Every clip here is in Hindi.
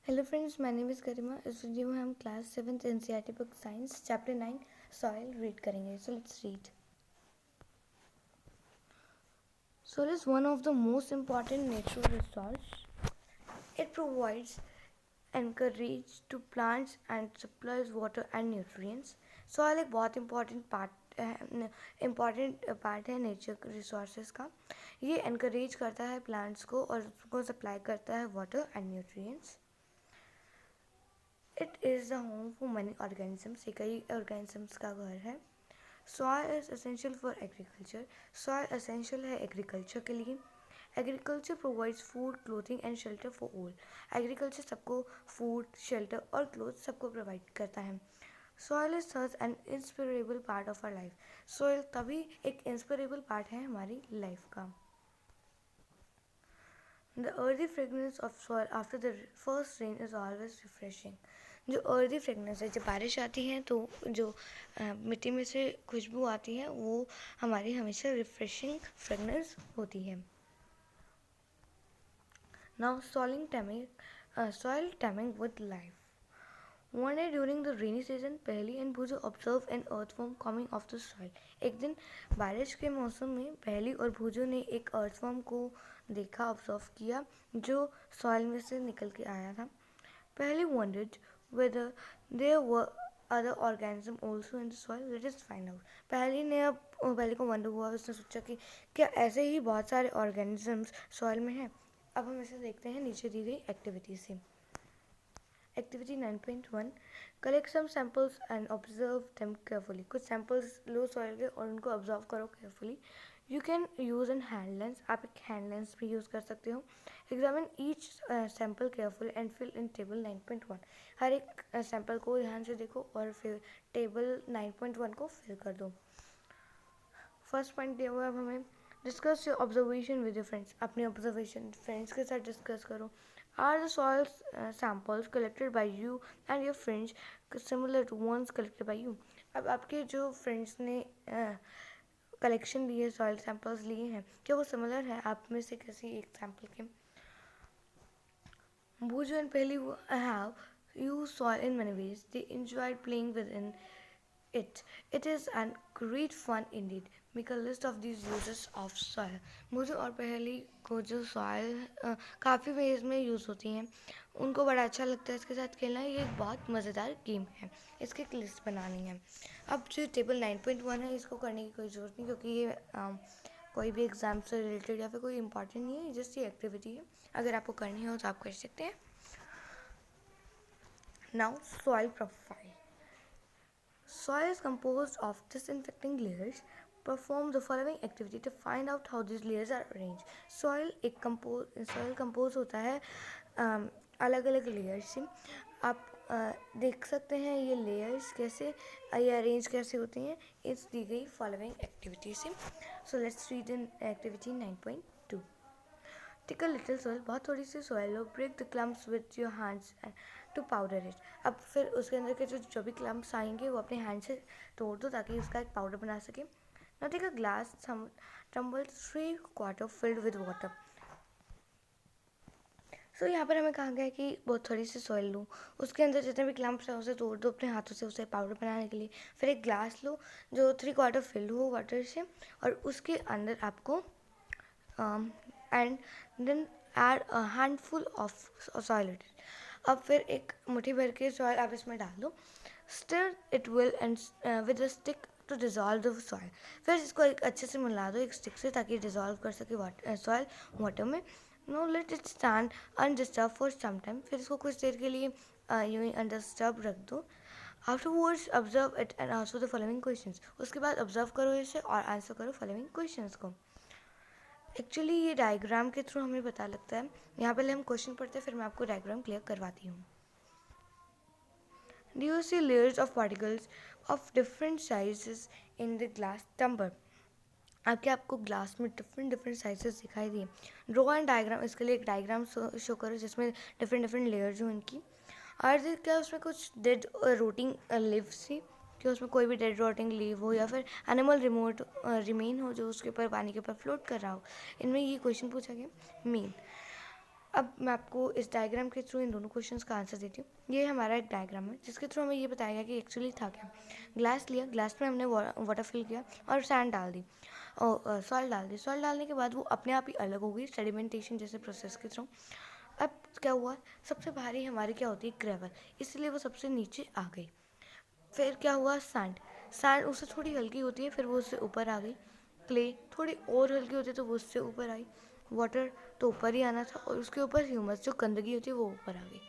Hello friends, my name is Garima. इस वीडियो में हम class 7th NCERT book science chapter 9 soil read करेंगे. So let's read. Soil is one of the most important natural resources. It provides encourage to plants and supplies water and nutrients. Soil एक बहुत important पार्ट है नेचर रिसोर्सेज का. ये encourage करता है प्लांट्स को और उसको सप्लाई करता है water and nutrients. It is the home for many organisms. ये कई ऑर्गेनिजम्स का घर है. Soil is essential for agriculture. Soil essential है एग्रीकल्चर के लिए. Agriculture provides food, clothing and shelter for all. Agriculture सबको फूड, शेल्टर और क्लोथ सबको प्रोवाइड करता है. Soil is such an inseparable part of our life. Soil तभी एक इंस्पिरेबल पार्ट है हमारी लाइफ का. The earthy fragrance of soil after the first rain is always refreshing. जो earthy fragrance है, जब बारिश आती है तो जो मिट्टी में से खुशबू आती है वो हमारी हमेशा refreshing fragrance होती है. Now soil taming with life. One day during the rainy season, पहली and भूजो observed an earthworm coming off the soil. एक दिन बारिश के मौसम में पहली और भूजो ने एक earthworm को देखा, ऑब्जर्व किया जो सॉइल में से निकल के आया था. पहली wondered whether there were other organism also in the soil. Let us find out. पहली को वंडर हुआ, उसने सोचा कि क्या ऐसे ही बहुत सारे ऑर्गेनिजम्स सॉइल में हैं. अब हम इसे देखते हैं नीचे दी गई एक्टिविटी से. Activity 9.1. Collect some samples and observe them carefully. कुछ samples लो सॉइल के और उनको ऑब्जर्व करो carefully. You can use an hand lens. आप एक hand lens भी यूज़ कर सकते हो. Examine each sample carefully and fill in table 9.1. हर एक sample को ध्यान से देखो और फिर table 9.1 को fill कर दो. फर्स्ट पॉइंट दिया हुआ है अब हमें. Discuss your observation with your friends. अपने ऑब्जर्वेशन फ्रेंड्स के साथ डिस्कस करो. Are the soil samples collected by you and your friends similar to ones collected by you. अब आपके जो फ्रेंड्स ने कलेक्शन लिए, सॉइल सैम्पल्स लिए हैं, क्या वो सिमिलर है आप में से किसी एक सैम्पल के. Bhuju and Pehli have used soil in many ways. They enjoyed playing within it. It is a great fun indeed. Make a list of these uses of soil. भूजू और पहेली को जो सॉइल काफ़ी वेज में यूज़ होती हैं, उनको बड़ा अच्छा लगता है इसके साथ खेलना. ये एक बहुत मज़ेदार गेम है. इसकी एक लिस्ट बनानी है. अब जो टेबल 9.1 है इसको करने की कोई ज़रूरत नहीं, क्योंकि ये कोई भी एग्ज़ाम से रिलेटेड या फिर कोई इंपॉर्टेंट नहीं है. जस्ट ये एक्टिविटी है. अगर आपको करनी हो तो आप कर सकते हैं. Now soil profile. Soil is composed of disinfecting layers. Perform the following activity to find out how these layers are arranged. Soil compose होता है अलग अलग लेयर्स से. आप देख सकते हैं ये लेयर्स कैसे, ये अरेंज कैसे होती हैं इस दी गई फॉलोइंग एक्टिविटी से. So let's read in activity 9.2. Take a little soil. बहुत थोड़ी सी सॉइल लो. Break the clumps with your hands to powder it. अब फिर उसके अंदर के जो भी क्लम्प्स आएंगे वो अपने हैंड से तोड़ दो ताकि उसका एक पाउडर बना सके. Now take a glass tumbler 3/4 filled with water. So यहाँ पर हमें कहा गया है कि बहुत थोड़ी सी सॉइल लो, उसके अंदर जितने भी क्लम्प्स हैं उसे तोड़ दो अपने हाथों से उसे पाउडर बनाने के लिए. फिर एक ग्लास लो जो 3/4 फिल्ड हो वाटर से, और उसके अंदर आपको and then add a handful of soil. अब फिर एक मुट्ठी भर के सॉइल आप इसमें डाल दो. Stir it well and with a stick to dissolve the soil. फिर इसको एक अच्छे से मिला दो एक स्टिक से ताकि डिज़ोल्व कर सके सॉइल वाटर में. Now let it stand undisturbed for some time. फिर इसको कुछ देर के लिए यूँ ही अनडिस्टर्ब रख दो. Afterwards observe it and answer the following questions. उसके बाद ऑब्जर्व करो इसे और आंसर करो फॉलोइंग क्वेश्चंस को. एक्चुअली ये डायग्राम के थ्रू हमें पता लगता है. यहाँ पहले हम क्वेश्चन पढ़ते हैं, फिर मैं आपको डायग्राम क्लियर करवाती हूँ. Do you see layers of particles of different sizes in the glass tumbler? आपको ग्लास में डिफरेंट साइजेस दिखाई दिए. Draw and diagram. इसके लिए एक डायग्राम शो करो जिसमें डिफरेंट लेयर्स हो इनकी. और क्या उसमें कुछ डेड रोटिंग लीव्स थी, कि उसमें कोई भी डेड रोटिंग लीव हो या फिर एनिमल रिमेन हो जो उसके ऊपर पानी के ऊपर फ्लोट कर रहा हो. इनमें ये क्वेश्चन पूछा गया. मीन अब मैं आपको इस डायग्राम के थ्रू इन दोनों क्वेश्चंस का आंसर देती हूँ। ये हमारा एक डायग्राम है जिसके थ्रू हमें ये बताया गया कि एक्चुअली था क्या। ग्लास लिया, ग्लास में हमने वाटर फिल किया और सैंड डाल दी और सॉइल डाल दी। सॉइल डालने के बाद वो अपने आप ही अलग हो गई सेडिमेंटेशन जैसे प्रोसेस के थ्रू। अब क्या हुआ, सबसे भारी हमारी क्या होती है, ग्रेवल, इसलिए वो सबसे नीचे आ गई। फिर क्या हुआ, सैंड, सैंड उससे थोड़ी हल्की होती है, फिर वो उससे ऊपर आ गई। क्ले थोड़ी और हल्की होती है तो वो उससे ऊपर आई। वाटर तो ऊपर ही आना था और उसके ऊपर ह्यूमस जो गंदगी होती है वो ऊपर आ गई।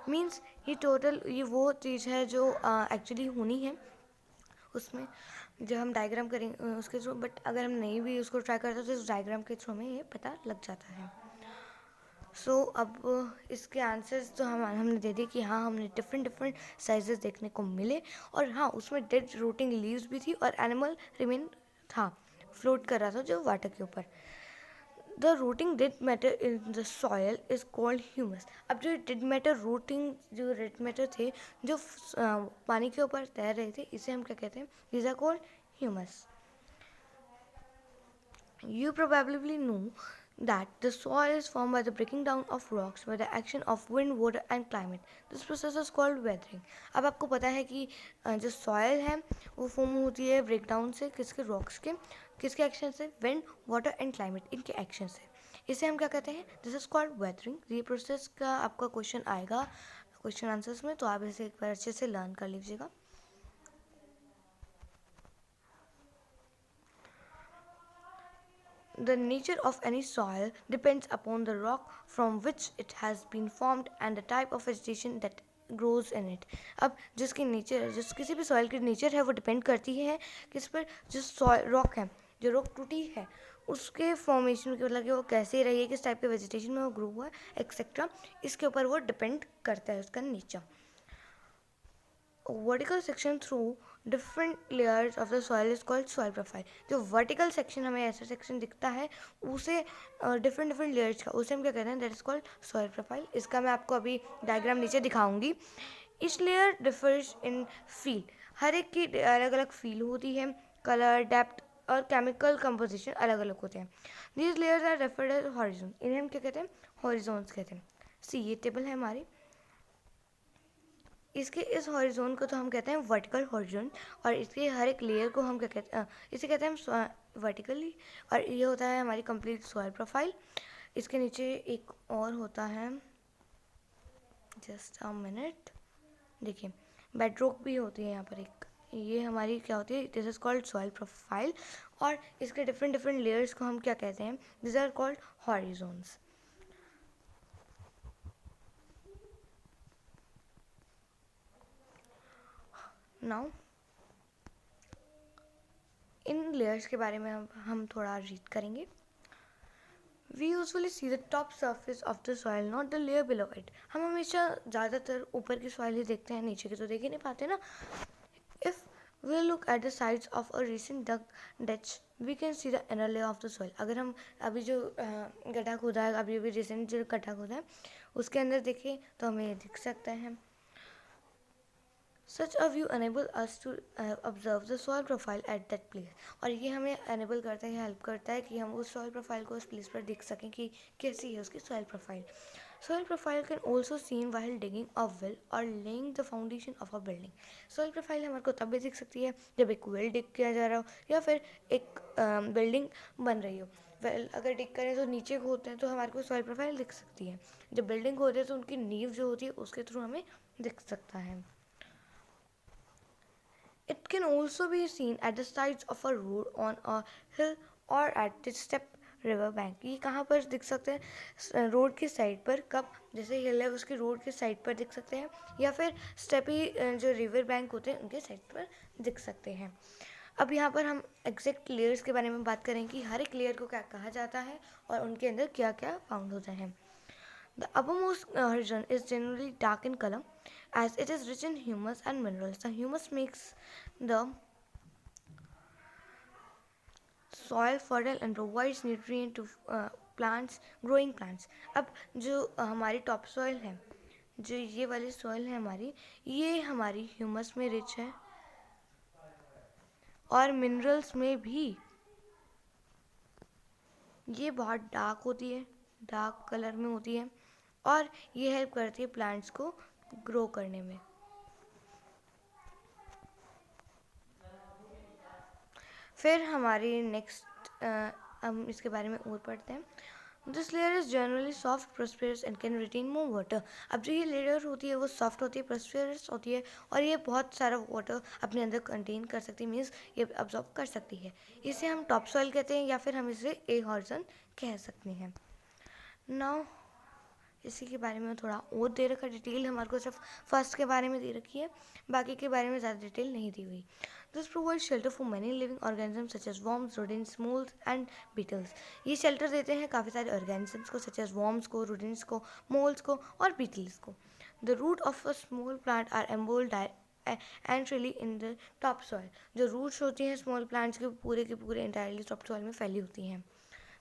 मीन्स ये टोटल ये वो चीज़ है जो एक्चुअली होनी है उसमें, जब हम डायग्राम करेंगे उसके थ्रू। बट अगर हम नहीं भी उसको ट्राई करते तो इस डायग्राम के थ्रू हमें ये पता लग जाता है। अब इसके आंसर्स तो हमने दे दिए कि हाँ हमने डिफरेंट डिफरेंट साइजेस देखने को मिले। और हाँ उसमें डेड रूटिंग लीव्स भी थी और एनिमल रिमेन था, फ्लोट कर रहा था जो वाटर के ऊपर। The routing dead matter in the soil is called humus. अब जो डेड मैटर रूटिंग जो डेड मैटर थे जो पानी के ऊपर तैर रहे थे, इसे हम क्या कहते हैं, these are called humus. You probably know that the soil is formed by the breaking down of rocks by the action of wind, water and climate. This process is called weathering. अब आपको पता है कि जो सॉयल है वो फॉर्म होती है ब्रेक डाउन से, किसके, रॉक्स के, किसके एक्शन से, विंड, वाटर एंड क्लाइमेट, इनके एक्शन से। इसे हम क्या कहते हैं, दिस इज कॉल्ड वेदरिंग। ये प्रोसेस का आपका क्वेश्चन आएगा क्वेश्चन आंसर्स में, तो आप इसे एक बार अच्छे से लर्न कर लीजिएगा। The nature of any soil depends upon the rock from which it has been formed and the type of vegetation that grows in it. अब जिसकी नेचर, जिस किसी भी सॉइल की नेचर है वो डिपेंड करती है किस पर, जिस सॉइल रॉक है, जो रॉक टूटी है उसके फॉर्मेशन के, मतलब कि वो कैसे रही है, किस टाइप के वेजिटेशन में वो ग्रो हुआ है एक्सेट्रा, इसके ऊपर वो डिपेंड करता है उसका nature. Vertical section through different layers of the soil is called soil profile. जो वर्टिकल सेक्शन हमें ऐसा सेक्शन दिखता है उसे डिफरेंट डिफरेंट लेयर्स का, उसे हम क्या कहते हैं, that is called soil profile. इसका मैं आपको अभी डायग्राम नीचे दिखाऊंगी। Each layer differs in feel, हर एक की अलग अलग फील होती है, कलर, डेप्थ और केमिकल कंपोजिशन अलग अलग होते हैं। These layers are referred as horizon, इन्हें हम क्या कहते हैं, हॉरिजोन्स कहते हैं। सी ये टेबल है हमारी, इसके इस हॉरिजोन को तो हम कहते हैं वर्टिकल हॉरिजोन, और इसके हर एक लेयर को हम क्या कहते हैं, इसे कहते हैं हम वर्टिकली। और ये होता है हमारी कंप्लीट सॉइल प्रोफाइल। इसके नीचे एक और होता है, जस्ट अ मिनट, देखिए बेडरॉक भी होती है यहाँ पर एक, ये हमारी क्या होती है, this is called soil profile. और इसके डिफरेंट डिफरेंट लेयर्स को हम क्या कहते हैं, this are called horizons. Now इन लेयर्स के बारे में हम थोड़ा रीड करेंगे। We usually see the top surface of the soil, not the layer below it. हम हमेशा ज़्यादातर ऊपर की सॉइल ही देखते हैं, नीचे की तो देख ही नहीं पाते ना। If we look at the sides of a recent dug ditch, we can see the inner layer of the soil. अगर हम अभी जो गड्ढा खोदा है, अभी अभी रिसेंट जो गड्ढा खोदा है उसके अंदर देखें तो हमें ये दिख सकता है। Such a view enable us to observe the soil profile at that place. और ये हमें enable करता है, हेल्प करता है कि हम उस soil profile को उस place पर देख सकें कि कैसी है उसकी soil profile. Soil profile can also seen while digging a well or laying the foundation of a building. Soil profile हमारे को तब भी दिख सकती है जब एक well dig किया जा रहा हो या फिर एक building बन रही हो। वेल अगर डिग करें तो नीचे खोदते हैं तो हमारे को सॉइल प्रोफाइल दिख सकती है, जब बिल्डिंग खोदते हैं तो उनकी नींव जो होती है उसके थ्रू हमें दिख सकता है। It can also be seen at the sides of a road on a hill or at the step river bank. ये कहाँ पर दिख सकते हैं, रोड की साइड पर, कब, जैसे हिल है उसकी रोड के साइड पर दिख सकते हैं, या फिर स्टेपी जो रिवर बैंक होते हैं उनके साइड पर दिख सकते हैं। अब यहाँ पर हम एग्जैक्ट लेयर्स के बारे में बात करें कि हर एक लेयर को क्या कहा जाता है और उनके अंदर क्या क्या फाउंड होता है। The uppermost horizon is generally dark in color as it is rich in humus and minerals. The humus makes the soil fertile and provides nutrient to plants, growing plants. अब जो हमारी टॉप सॉइल है, जो ये वाली सॉइल है हमारी, ये हमारी ह्यूमस में रिच है और मिनरल्स में भी। ये बहुत डार्क होती है, डार्क कलर में होती है। और ये हेल्प करती है प्लांट्स को ग्रो करने में। फिर हमारी नेक्स्ट हम इसके बारे में और पढ़ते हैं। This layer is generally soft, prosperous and can retain more water. अब जो ये लेयर होती है वो सॉफ्ट होती है, प्रोस्पेरस होती है और ये बहुत सारा वाटर अपने अंदर कंटेन कर सकती है, मीन्स ये अब्जॉर्ब कर सकती है। इसे हम टॉप सॉइल कहते हैं या फिर हम इसे ए हॉरिजॉन कह सकते हैं। नाउ इसी के बारे में थोड़ा और दे रखा डिटेल, हमारे को सिर्फ फर्स्ट के बारे में दे रखी है, बाकी के बारे में ज़्यादा डिटेल नहीं दी हुई। This provide shelter for many living organisms such as worms, rodents, moles and beetles. ये शेल्टर देते हैं काफ़ी सारे ऑर्गेनिजम्स को, सच एज वर्म्स को, रोडेंट्स को, मोल्स को और बीटल्स को। The root of a small plant are embedded entirely in the top soil. जो रूट्स होती हैं स्मॉल प्लांट्स के पूरे इंटायरली टॉप सॉइल में फैली होती हैं।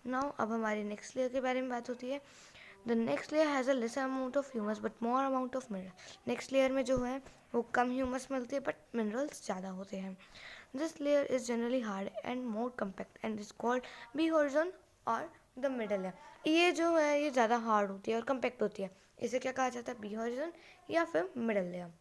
नाउ अब हमारी नेक्स्ट लेयर के बारे में बात होती है। The next layer has a lesser amount of humus but more amount of mineral. Next layer में जो है वो कम ह्यूमस मिलती है बट मिनरल्स ज़्यादा होते हैं। This layer is generally hard and more compact and is called B horizon और द मिडल लेयर। ये जो है ये ज़्यादा हार्ड होती है और कम्पैक्ट होती है, इसे क्या कहा जाता है, बी हॉरिजॉन या फिर मिडल लेयर।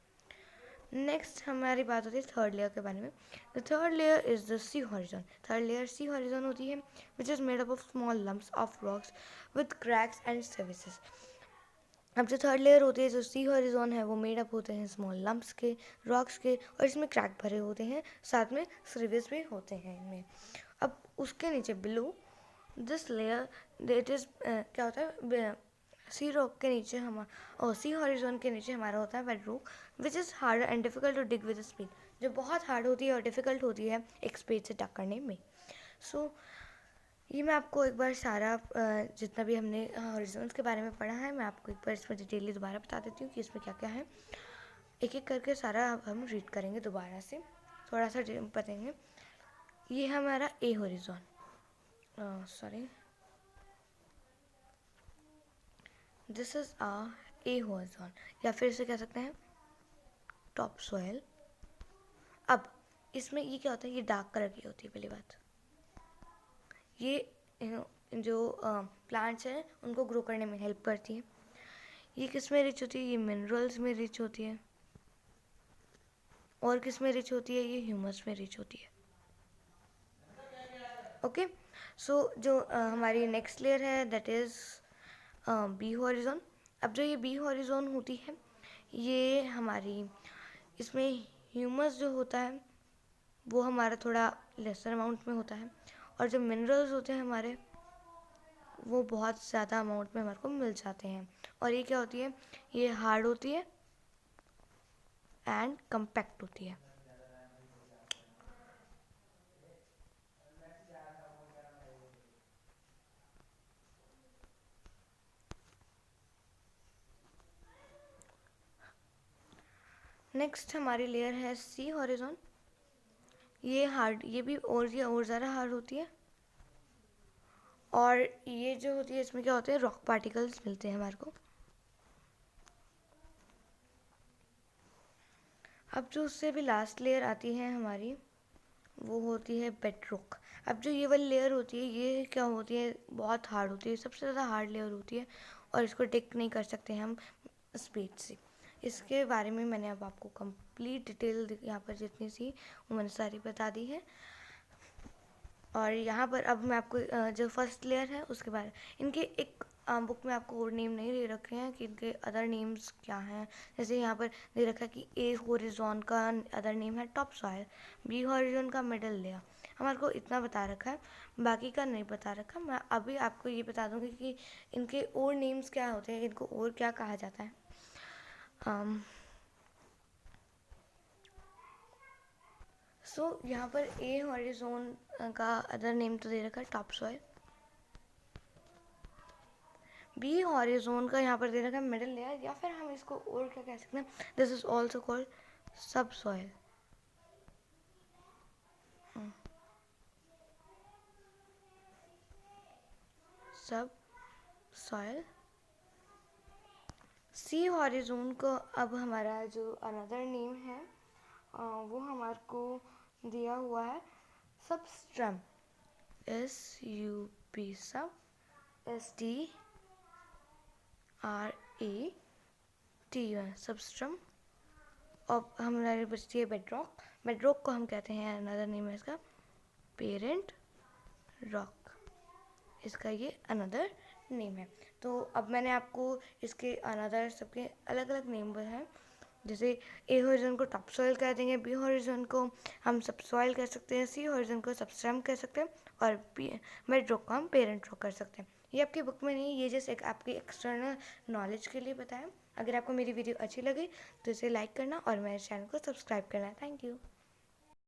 नेक्स्ट हमारी बात होती है थर्ड लेयर के बारे में। The third layer is the C horizon. Third layer C horizon होती है which is made up of small lumps of rocks with cracks and सेविसेस। अब जो थर्ड लेयर होती है, जो सी हॉरिजॉन है, वो मेड अप होते हैं स्मॉल लम्प्स के, रॉक्स के, और इसमें क्रैक भरे होते हैं, साथ में क्रीविस भी होते हैं इनमें। अब उसके नीचे below this layer that is क्या होता है, सी रॉक के नीचे हमारा सी हॉरिजॉन के नीचे हमारा होता है bed rock which is hard and difficult to dig with speed, जो बहुत हार्ड होती है और डिफिकल्ट होती है एक स्पीड से टक करने में। सो ये मैं आपको एक बार सारा जितना भी हमने हॉरिजॉन्स के बारे में पढ़ा है, मैं आपको एक बार इसमें डिटेली दोबारा बता देती हूँ कि इसमें क्या क्या है। एक एक करके सारा हम रीड करेंगे दोबारा से, थोड़ा सा बताएंगे। ये है हमारा A horizon, sorry, this is uh A horizon या फिर इसे कह सकते हैं टॉप सॉइल। अब इसमें ये क्या होता है, ये डार्क कलर की होती है पहली बात। ये जो प्लांट्स हैं उनको ग्रो करने में हेल्प करती है। ये किस में रिच होती है, ये मिनरल्स में रिच होती है। और किस में रिच होती है, ये ह्यूमस में रिच होती है। ओके, सो जो हमारी नेक्स्ट लेयर है दैट इज़ बी हॉरिजॉन। अब जो ये बी हॉरिजॉन होती है, ये हमारी इसमें ह्यूमस जो होता है वो हमारा थोड़ा लेसर अमाउंट में होता है, और जो मिनरल्स होते हैं हमारे वो बहुत ज़्यादा अमाउंट में हमारे को मिल जाते हैं। और ये क्या होती है, ये हार्ड होती है एंड कम्पैक्ट होती है। नेक्स्ट हमारी लेयर है सी हॉरिजॉन। ये हार्ड, ये भी और ज़्यादा हार्ड होती है, और ये जो होती है इसमें क्या होते हैं, रॉक पार्टिकल्स मिलते हैं हमारे को। अब जो उससे भी लास्ट लेयर आती है हमारी, वो होती है बेडरॉक। अब जो ये वाली लेयर होती है ये क्या होती है, बहुत हार्ड होती है, सबसे ज़्यादा हार्ड लेयर होती है, और इसको टेक नहीं कर सकते हम स्पीड से। इसके बारे में मैंने अब आपको कंप्लीट डिटेल यहाँ पर जितनी सी वो मैंने सारी बता दी है। और यहाँ पर अब मैं आपको जो फर्स्ट लेयर है उसके बारे, इनके एक बुक में आपको और नेम नहीं दे रखे हैं कि इनके अदर नेम्स क्या हैं। जैसे यहाँ पर दे रखा है कि ए हॉरिजॉन का अदर नेम है टॉप सॉइल, बी हॉरिजॉन का मिडल लेयर, हमारे को इतना बता रखा है, बाकी का नहीं बता रखा। मैं अभी आपको ये बता दूँगी कि इनके और नेम्स क्या होते हैं, इनको और क्या कहा जाता है। सो यहाँ पर ए हॉरिजॉन का अदर नेम तो दे रखा है टॉप सॉइल, बी हॉरिजॉन का यहाँ पर दे रखा है मिडिल लेयर, या फिर हम इसको और क्या कह सकते हैं, दिस इज ऑल्सो कॉल्ड सब सॉइल। सब सॉइल। सी हॉरिजॉन को अब हमारा जो अनदर नेम है वो हमारे को दिया हुआ है substratum, SUB, sub STRUM। A T substratum. अब हमारी बचती है बेडरॉक। बेडरॉक को हम कहते हैं, अनदर नेम है इसका पेरेंट रॉक, इसका ये अनदर नेम है। तो अब मैंने आपको इसके अनदर सबके अलग अलग नेम हैं, जैसे ए हॉरिजन को टॉप सॉइल कह देंगे, बी हॉरिजन को हम सब सॉइल कह सकते हैं, सी हॉरिजन को सबस्ट्रम कह सकते हैं, और बेड रॉक को हम पेरेंट रॉक कर सकते हैं। ये आपकी बुक में नहीं, ये जस्ट एक आपकी एक्सटर्नल नॉलेज के लिए बताया। अगर आपको मेरी वीडियो अच्छी लगी तो इसे लाइक करना और मेरे चैनल को सब्सक्राइब करना। Thank you.